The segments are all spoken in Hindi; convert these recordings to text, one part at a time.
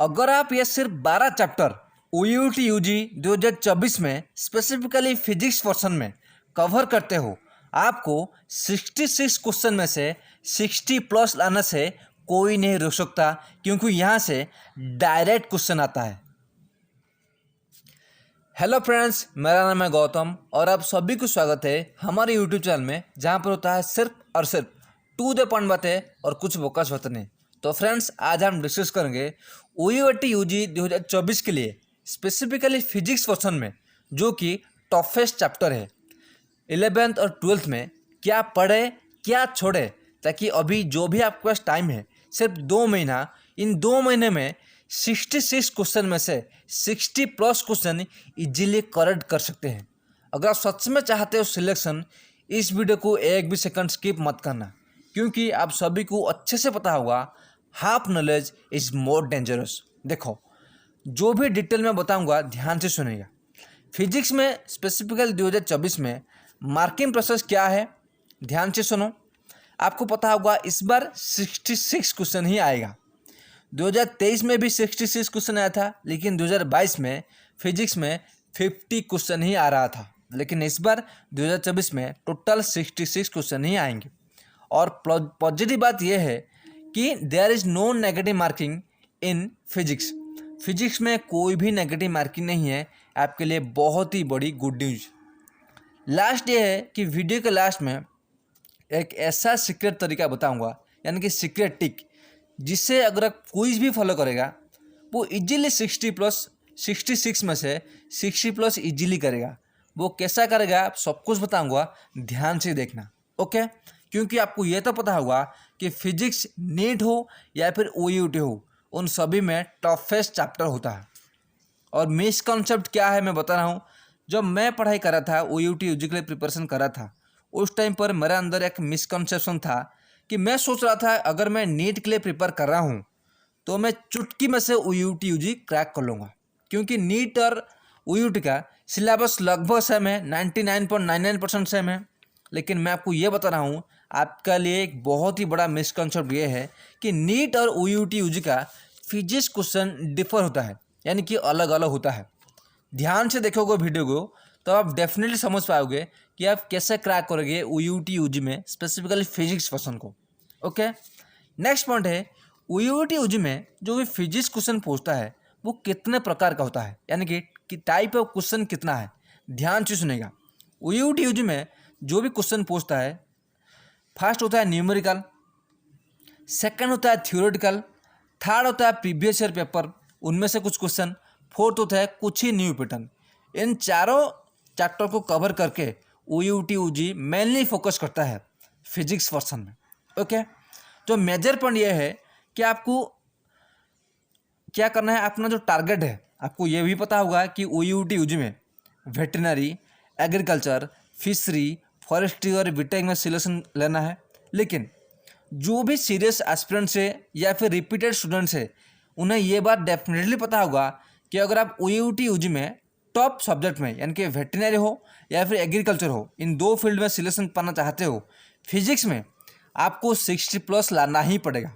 अगर आप ये सिर्फ 12 चैप्टर OUT UG 2024 में स्पेसिफिकली फिजिक्स पोर्शन में कवर करते हो, आपको 66 क्वेश्चन में से 60 प्लस लाने से कोई नहीं रोक सकता, क्योंकि यहाँ से डायरेक्ट क्वेश्चन आता है। हेलो फ्रेंड्स, मेरा नाम है गौतम और आप सभी को स्वागत है हमारे यूट्यूब चैनल में, जहाँ पर होता है सिर्फ और सिर्फ टू द पॉइंट बातें और कुछ बोकस बातें नहीं। तो फ्रेंड्स, आज हम डिस्कस करेंगे OUT UG 2024 के लिए स्पेसिफिकली फिजिक्स पोर्शन में, जो कि टफेस्ट चैप्टर है। 11th और 12th में क्या पढ़े क्या छोड़े, ताकि अभी जो भी आपके पास टाइम है सिर्फ 2 महीना, इन 2 महीने में 66 क्वेश्चन में से 60 प्लस क्वेश्चन इजीली करेक्ट कर सकते हैं। अगर आप सच में चाहते हो सिलेक्शन, इस वीडियो को एक भी सेकंड स्किप मत करना, क्योंकि आप सभी को अच्छे से पता होगा half knowledge is more dangerous. देखो, जो भी डिटेल में बताऊंगा ध्यान से सुनिएगा। फिजिक्स में स्पेसिफिकली 2024 में मार्किंग प्रोसेस क्या है, ध्यान से सुनो। आपको पता होगा इस बार 66 क्वेश्चन ही आएगा। 2023 में भी 66 क्वेश्चन आया था, लेकिन 2022 में फिजिक्स में 50 क्वेश्चन ही आ रहा था। लेकिन इस बार 2024 में टोटल 66 क्वेश्चन ही आएंगे। और पॉजिटिव बात यह है कि there is no negative marking in physics. Physics में कोई भी नेगेटिव मार्किंग नहीं है, आपके लिए बहुत ही बड़ी गुड न्यूज़। लास्ट ये है कि वीडियो के लास्ट में एक ऐसा सीक्रेट तरीका बताऊंगा, यानी कि सीक्रेट टिक, जिससे अगर आप कोई भी फॉलो करेगा वो इजीली 66 में से 60 प्लस इजीली करेगा। वो कैसा करेगा आप सब कुछ बताऊंगा, ध्यान से देखना, ओके। क्योंकि आपको ये तो पता होगा कि फिजिक्स नीट हो या फिर OUT हो, उन सभी में टफेस्ट चैप्टर होता है। और मिसकॉन्सेप्ट क्या है मैं बता रहा हूँ। जब मैं पढ़ाई कर रहा था, OUT UG के लिए प्रिपरेशन कर रहा था, उस टाइम पर मेरे अंदर एक मिसकॉन्सेप्शन था कि मैं सोच रहा था अगर मैं नीट के लिए प्रिपेयर कर रहा हूँ तो मैं चुटकी में से OUT UG क्रैक कर लूँगा, क्योंकि नीट और OUT का सिलेबस लगभग सेम है, 99.99% सेम है। लेकिन मैं आपको ये बता रहा हूँ, आपका लिए एक बहुत ही बड़ा मिसकॉन्सेप्ट ये है कि नीट और OUT UG का फिजिक्स क्वेश्चन डिफर होता है, यानी कि अलग अलग होता है। ध्यान से देखोगे वीडियो को तो आप डेफिनेटली समझ पाओगे कि आप कैसे क्रैक करोगे OUT UG में स्पेसिफिकली फिजिक्स क्वेश्चन को, ओके। नेक्स्ट पॉइंट है, OUT UG में जो भी फिजिक्स क्वेश्चन पूछता है वो कितने प्रकार का होता है, यानी कि टाइप ऑफ क्वेश्चन कितना है। ध्यान से सुनेगा। OUT UG में जो भी क्वेश्चन पूछता है, फर्स्ट होता है न्यूमेरिकल, सेकंड होता है थ्योरेटिकल, थर्ड होता है प्रीवियस ईयर पेपर, उनमें से कुछ क्वेश्चन, फोर्थ होता है कुछ ही न्यू पैटर्न। इन चारों चैप्टर को कवर करके OUT UG मेनली फोकस करता है फिजिक्स पोर्शन में, ओके। तो मेजर पॉइंट ये है कि आपको क्या करना है, अपना जो टारगेट है, आपको ये भी पता होगा कि OUT UG में वेटरनरी, एग्रीकल्चर, फिशरी, फॉरेस्ट्री और बीटेक में सिलेक्शन लेना है। लेकिन जो भी सीरियस एस्पिरेंट्स है या फिर रिपीटेड स्टूडेंट्स है, उन्हें ये बात डेफिनेटली पता होगा कि अगर आप OUT UG में टॉप सब्जेक्ट में, यानी कि वेटरनरी हो या फिर एग्रीकल्चर हो, इन 2 फील्ड में सिलेक्शन पाना चाहते हो, फिजिक्स में आपको 60 प्लस लाना ही पड़ेगा।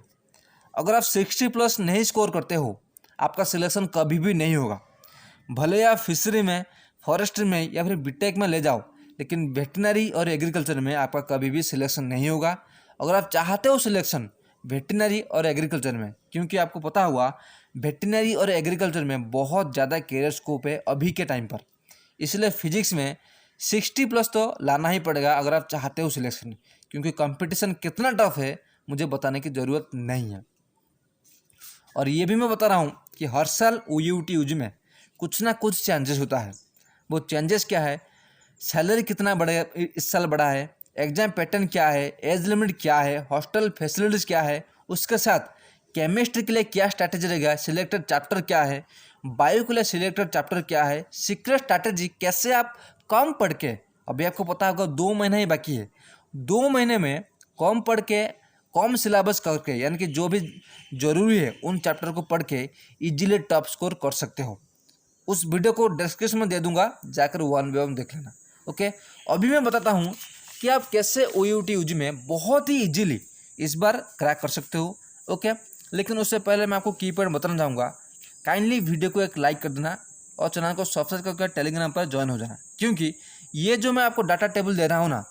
अगर आप 60 प्लस नहीं स्कोर करते हो, आपका सिलेक्शन कभी भी नहीं होगा। भले आप फिशरी में, फॉरेस्ट्री में या फिर बीटेक में ले जाओ, लेकिन वेटरनरी और एग्रीकल्चर में आपका कभी भी सिलेक्शन नहीं होगा। अगर आप चाहते हो सिलेक्शन वेटरनरी और एग्रीकल्चर में, क्योंकि आपको पता हुआ वेटरनरी और एग्रीकल्चर में बहुत ज़्यादा कैरियर स्कोप है अभी के टाइम पर, इसलिए फिजिक्स में 60 प्लस तो लाना ही पड़ेगा अगर आप चाहते हो सिलेक्शन, क्योंकि कंपटीशन कितना टफ है मुझे बताने की ज़रूरत नहीं है। और ये भी मैं बता रहा हूँ कि हर साल OUT UG में कुछ ना कुछ चेंजेस होता है। वो चेंजेस क्या है, सैलरी कितना बढ़े इस साल बढ़ा है, एग्जाम पैटर्न क्या है, एज लिमिट क्या है, हॉस्टल फैसिलिटीज़ क्या है, उसके साथ केमिस्ट्री के लिए क्या स्ट्रैटेजी रहेगा, सिलेक्टेड चैप्टर क्या है, बायो के लिए सिलेक्टेड चैप्टर क्या है, सीक्रेट स्ट्रैटेजी कैसे आप कम पढ़ के, अभी आपको पता होगा 2 महीना ही बाकी है, 2 महीने में कम पढ़ के कम सिलेबस करके, यानी कि जो भी ज़रूरी है उन चैप्टर को पढ़ के इजीली टॉप स्कोर कर सकते हो। उस वीडियो को डिस्क्रिप्शन में दे दूंगा, जाकर 1 बाय 1 देख लेना, ओके। अभी मैं बताता हूँ कि आप कैसे OUT UG में बहुत ही इजीली इस बार क्रैक कर सकते हो, ओके। लेकिन उससे पहले मैं आपको की पॉइंट बताना चाहूँगा काइंडली वीडियो को एक लाइक कर देना और चैनल को सब्सक्राइब करके टेलीग्राम पर ज्वाइन हो जाना, क्योंकि ये जो मैं आपको डाटा टेबल दे रहा हूँ ना,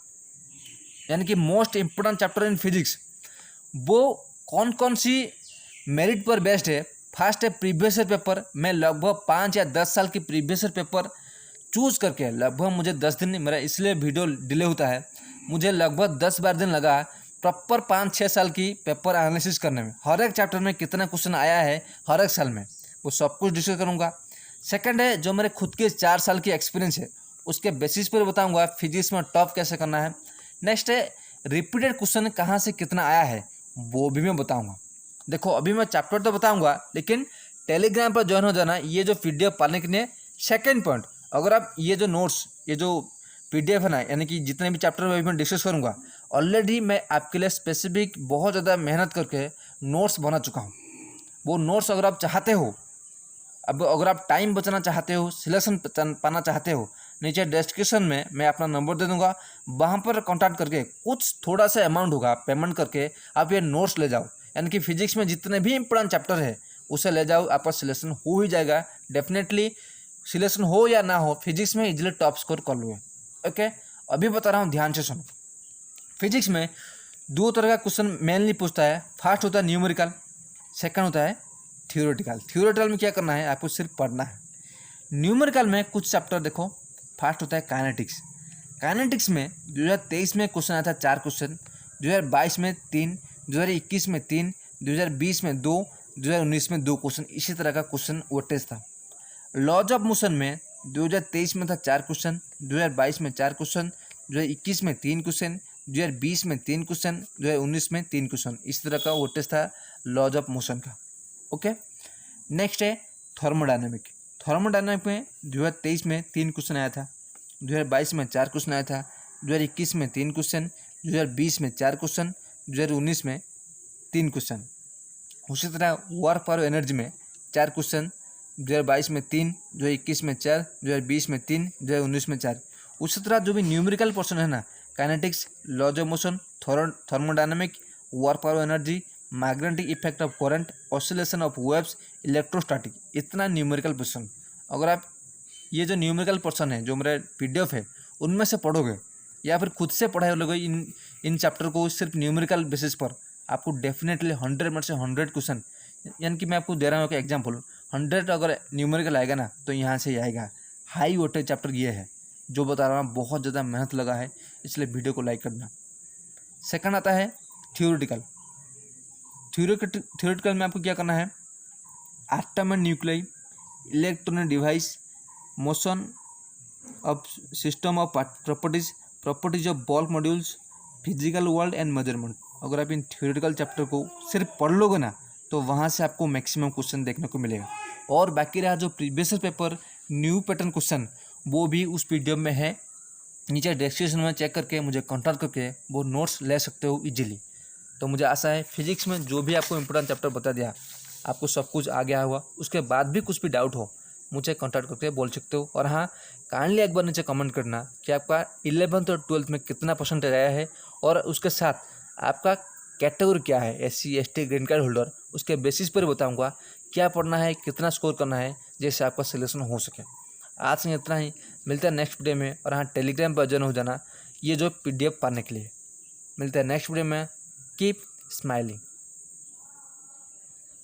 यानी कि most important chapter in physics, वो कौन कौन सी मेरिट पर बेस्ड है। फर्स्ट है प्रीवियस ईयर पेपर। मैं लगभग 5 या 10 साल की प्रीवियस ईयर पेपर चूज़ करके, लगभग मुझे 10 दिन, मेरा इसलिए वीडियो डिले होता है, मुझे लगभग 10-12 दिन लगा प्रॉपर 5-6 साल की पेपर एनालिसिस करने में। हर एक चैप्टर में कितना क्वेश्चन आया है हर एक साल में, वो सब कुछ डिस्कस करूँगा। सेकंड है जो मेरे खुद के 4 साल की एक्सपीरियंस है, उसके बेसिस पर बताऊँगा फिजिक्स में टॉप कैसे करना है। नेक्स्ट है रिपीटेड क्वेश्चन कहाँ से कितना आया है, वो भी मैं बताऊँगा। देखो अभी मैं चैप्टर तो बताऊँगा, लेकिन टेलीग्राम पर ज्वाइन हो जाना ये जो पीडीएफ पाने के लिए। सेकेंड पॉइंट, अगर आप ये जो नोट्स, ये जो पीडीएफ है ना, यानी कि जितने भी चैप्टर में मैं डिस्कस करूँगा, ऑलरेडी मैं आपके लिए स्पेसिफिक बहुत ज़्यादा मेहनत करके नोट्स बना चुका हूँ। वो नोट्स अगर आप चाहते हो, अब अगर आप टाइम बचाना चाहते हो, सिलेक्शन पाना चाहते हो, नीचे डिस्क्रिप्शन में मैं अपना नंबर दे दूँगा, वहाँ पर कॉन्टैक्ट करके कुछ थोड़ा सा अमाउंट होगा, पेमेंट करके आप ये नोट्स ले जाओ। यानी कि फिजिक्स में जितने भी इंपॉर्टेंट चैप्टर है उसे ले जाओ, आपका सिलेक्शन हो ही जाएगा। डेफिनेटली सिलेक्शन हो या ना हो, फिजिक्स में इजीली टॉप स्कोर कर लोगे। ओके, अभी बता रहा हूँ, ध्यान से सुनो। फिजिक्स में 2 तरह का क्वेश्चन मेनली पूछता है। फर्स्ट होता है न्यूमेरिकल, सेकंड होता है थ्योरेटिकल। थ्योरेटिकल में क्या करना है, आपको सिर्फ पढ़ना है। न्यूमेरिकल में कुछ चैप्टर देखो। फर्स्ट होता है काइनेटिक्स। काइनेटिक्स में 2023 में क्वेश्चन आया था 4 क्वेश्चन, 2022 में 3, 2021 में 3, 2020 में 2, 2019 में 2 क्वेश्चन। इसी तरह का क्वेश्चन वो टेस्ट था। लॉज ऑफ मोशन में 2023 में था 4 क्वेश्चन, 2022 में 4 क्वेश्चन, 2021 में 3 क्वेश्चन, 2020 में 3 क्वेश्चन, 2019 में 3 क्वेश्चन। इस तरह का वो टेस्ट था लॉज ऑफ मोशन का। ओके, नेक्स्ट है थर्मोडायनामिक। थर्मोडायनामिक में 2023 में 3 क्वेश्चन आया था, 2022 में 4 क्वेश्चन आया था, 2021 में 3 क्वेश्चन, 2020 में 4 क्वेश्चन, 2019 में 3 क्वेश्चन। उसी तरह वर्क पर एनर्जी में 4 क्वेश्चन, 2022 में 3, 2021 में 4, 2020 में 3, 2019 में 4। उसी तरह जो भी न्यूमेरिकल पोर्शन है ना, kinetics, laws of motion, thermodynamic, work पर energy, magnetic effect of current, oscillation of waves, electrostatic, इतना न्यूमेरिकल पोर्शन। अगर आप ये जो न्यूमेरिकल पोर्शन है जो मेरा पीडीएफ है उनमें से पढ़ोगे या फिर खुद से पढ़ाई लोगे इन चैप्टर को सिर्फ न्यूमेरिकल बेसिस पर, आपको डेफिनेटली 100 में से 100 क्वेश्चन, यानी कि मैं आपको दे रहा हूँ कि एग्जाम्पल 100 अगर न्यूमेरिकल आएगा ना तो यहाँ से ही आएगा। हाई वोल्टेज चैप्टर ये है जो बता रहा हूँ, बहुत ज़्यादा मेहनत लगा है, इसलिए वीडियो को लाइक करना। सेकंड आता है थ्योरेटिकल। थ्योरेटिकल में आपको क्या करना है, atom and nuclei, electronic device, motion of system of properties, properties of bulk modulus, physical world and measurement. अगर आप इन थ्योरेटिकल चैप्टर को सिर्फ पढ़ लोगे ना तो वहाँ से आपको मैक्सिमम क्वेश्चन देखने को मिलेगा। और बाकी रहा जो previous paper new pattern question, वो भी उस पीडीएफ में है, नीचे डिस्क्रिप्शन में चेक करके मुझे कॉन्टैक्ट करके वो नोट्स ले सकते हो इजीली। तो मुझे आशा है फिजिक्स में जो भी आपको इंपॉर्टेंट चैप्टर बता दिया, आपको सब कुछ आ गया हुआ। उसके बाद भी कुछ भी डाउट हो मुझे कॉन्टैक्ट करके बोल सकते हो। और हाँ, काइंडली एक बार नीचे कमेंट करना कि आपका 11th और 12th में कितना परसेंटेज आया है, और उसके साथ आपका कैटेगरी क्या है, SC ST green card holder, उसके बेसिस पर बताऊंगा क्या पढ़ना है, कितना स्कोर करना है, जैसे आपका सिलेक्शन हो सके। आज से इतना ही, मिलता है नेक्स्ट वीडियो में। और हाँ, टेलीग्राम पर ज्वाइन हो जाना ये जो PDF पाने के लिए। मिलता है नेक्स्ट वीडियो में। Keep smiling.